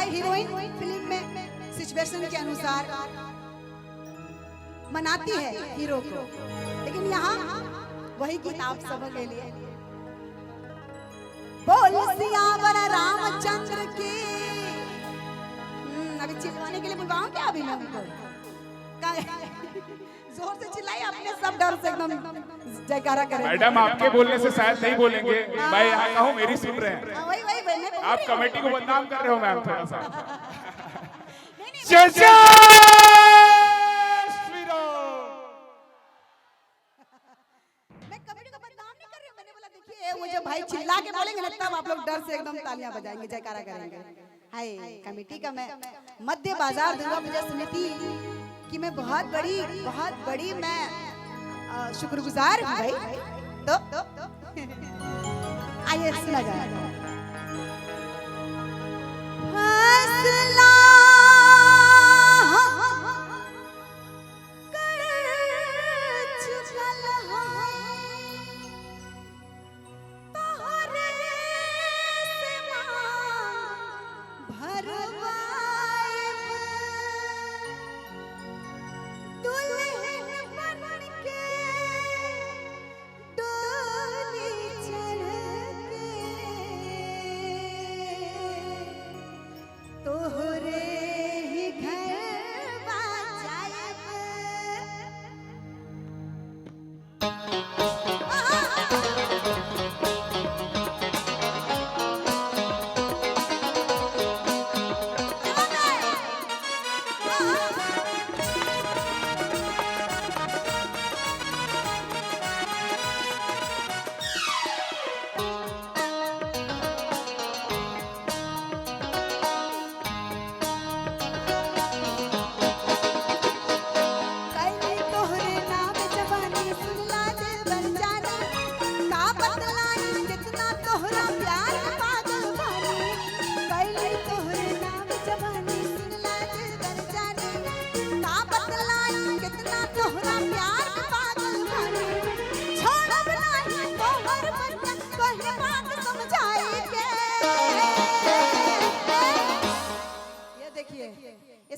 भाई heroine film में situation के अनुसार मनाती है हीरो को, लेकिन यहाँ वही किताब सबके लिए। बोल सियावर रामचंद्र की। अभी चिल्लाने के लिए बुलवाऊं क्या अभी मैं उनको? जोर से चिल्लाइए, अपने सब डर से एकदम जयकारा करें। मैडम आपके बोलने से शायद नहीं बोलेंगे, मैं यहाँ कहूँ मेरी सुन रहे हैं। वही आप कमेटी को बदनाम कर रहे हो मैम थोड़ा सा। मैं कमेटी को बदनाम नहीं कर रही हूँ, मैंने बोला देखिए वो जो भाई चिल्ला के बोलेंगे ना तब आप लोग डर से एकदम तालियां बजाएंगे, जयकारा करेंगे। हाय कमेटी का मैं मध्य बाजार दुर्गा पूजा समिति की मैं बहुत बड़ी मैं शुक्रगुजार हूँ भाई। तो आइए सुना जाए।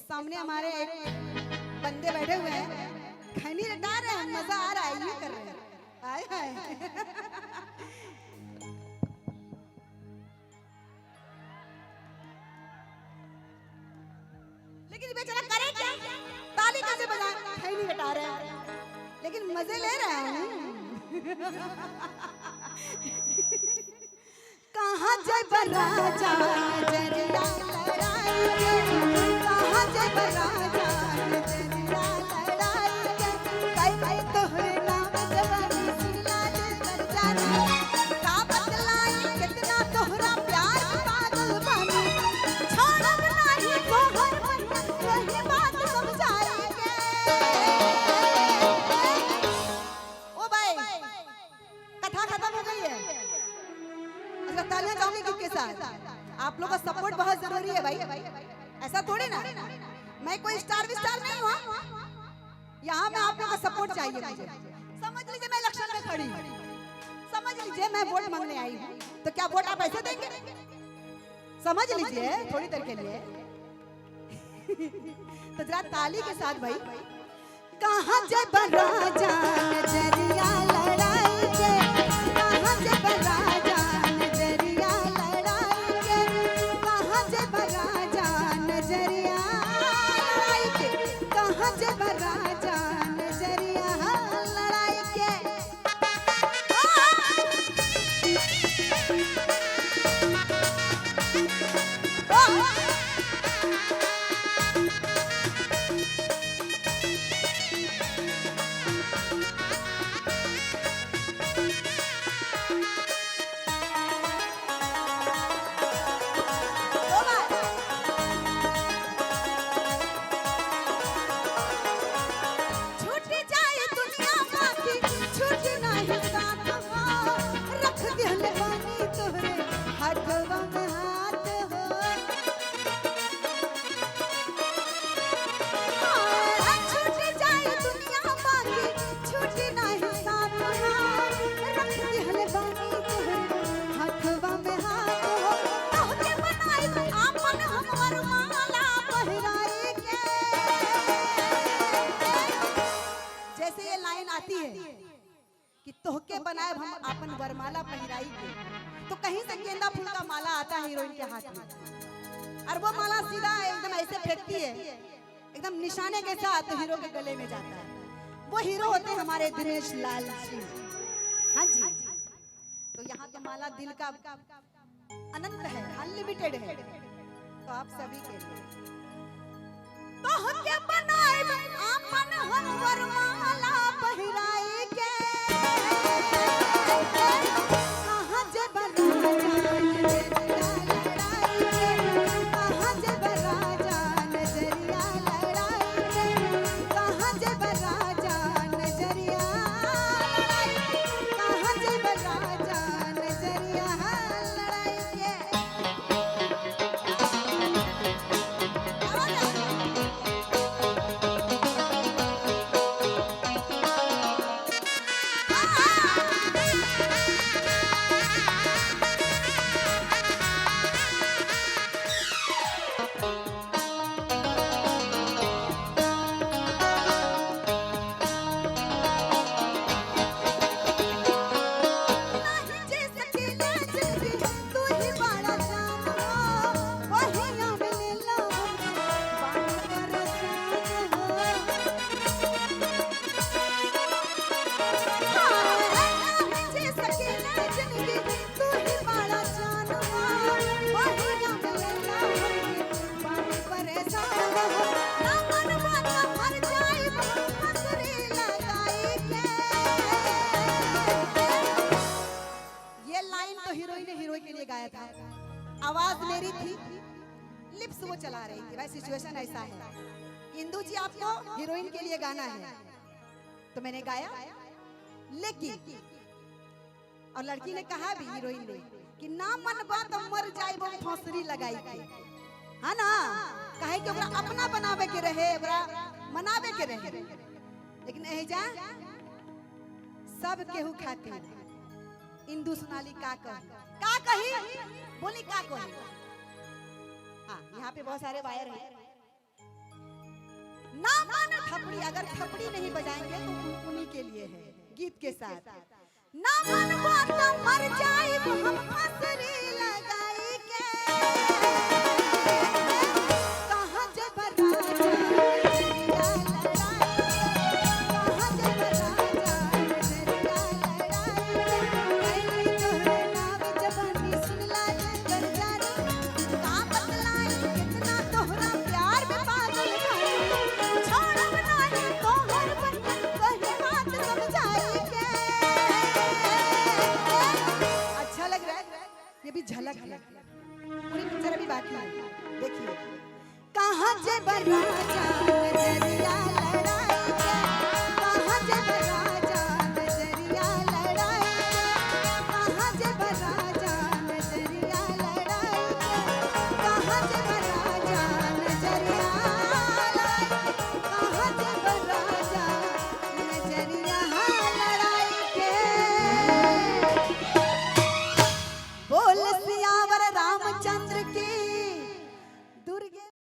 सामने हमारे एक बंदे बैठे हुए हैं, खैनी रटा रहे हैं, मजा आ रहा है, ये कर रहे हैं। हाय हाय लेकिन बेचारा करे क्या? ताली कैसे बजाए? खैनी रटा रहे हैं, लेकिन मजे ले रहे हैं। कहाँ जब राजा जरिया लड़ाई, कहाँ जब राजा जरिया लड़ाई, कई तोहरे नाम जवानी सुनला कर जानी, का बतलाई कितना तोहरा प्यार पागल बानी, छोड़ब नहीं तोहर मन वही बात समझाएंगे। ओ भाई कथा खत्म हो गई है, तालियां जाओगे किसके साथ? आप लोगों का सपोर्ट बहुत जरूरी है भाई, ऐसा थोड़ी ना मैं कोई स्टार नहीं हुआ, यहाँ में आप लोगों का सपोर्ट चाहिए मुझे। समझ लीजिए मैं इलेक्शन में खड़ी हूँ, समझ लीजिए मैं वोट मांगने आई हूँ, तो क्या वोट आप ऐसे देंगे? समझ लीजिए थोड़ी देर के लिए। तो जरा ताली के साथ भाई। कहाँ जब राजा नजरिया लड़ाई के, कहाँ जब राजा नजरिया लड़ाई के, कहाँ जब राजा नजरिया लड़ाई के, कहाँ जब राजा नजरिया लड़ाई के। बनाए हम अपन वरमाला पहिराई के, तो कहीं से गेंदा फूल का माला आता है हीरोइन के हाथ में, और वो माला सीधा एकदम ऐसे फेंकती है, एकदम निशाने के साथ हीरो के गले में जाता है। वो हीरो होते हैं हमारे दिनेश लाल जी। हाँ जी, तो यहाँ तो माला दिल का अनंत है, अनलिमिटेड है, तो आप सभी के लिए तो हम क्या बनाए आपन हम वरमाला पहिराई के, कहाँ जे बराजा नजरिया लड़ाई के, कहाँ जे बराजा नजरिया लड़ाई के, कहाँ जे बराजा नजरिया लड़ाई के, कहाँ जे बराजा नजरिया लड़ाई के। आवाज मेरी थी, लिप्स वो चला रही थी, भाई सिचुएशन ऐसा है। इंदू जी आपको हीरोइन के लिए गाना है तो मैंने गाया, लेकिन और लड़की ने कहा भी हीरोइन ने कि ना मन बात मर जाए वो फौसरी लगाई के, है ना, कहे कि ओकरा अपना बनावे के रहे, ओकरा मनावे के रहे, लेकिन एजा सब केहू खातिर इंदू सोनाली का कही बोली का कही। हाँ, यहाँ पे बहुत सारे वायर हैं। ना मानो थपड़ी, अगर थपड़ी नहीं बजाएंगे तो उन्हीं के लिए है गीत के साथ। ना मानो तो मर जाए हम फंसरी लगाई के, कहाँ जे बराजा नजरिया लड़ाई, कहाँ जे बराजा नजरिया लड़ाई, तोहरे नाम जबानी सुनला कर जानी, का बतलाई कितना तोहरा प्यार में पागल भाई, छोड़ब नहीं तोहर बंधन कहे बात समझाई के। अच्छा लग रहा है, ये भी झलक है, पूरी पिक्चर अभी बाकी है, देखिए। कहाँ जे बराजा नजरिया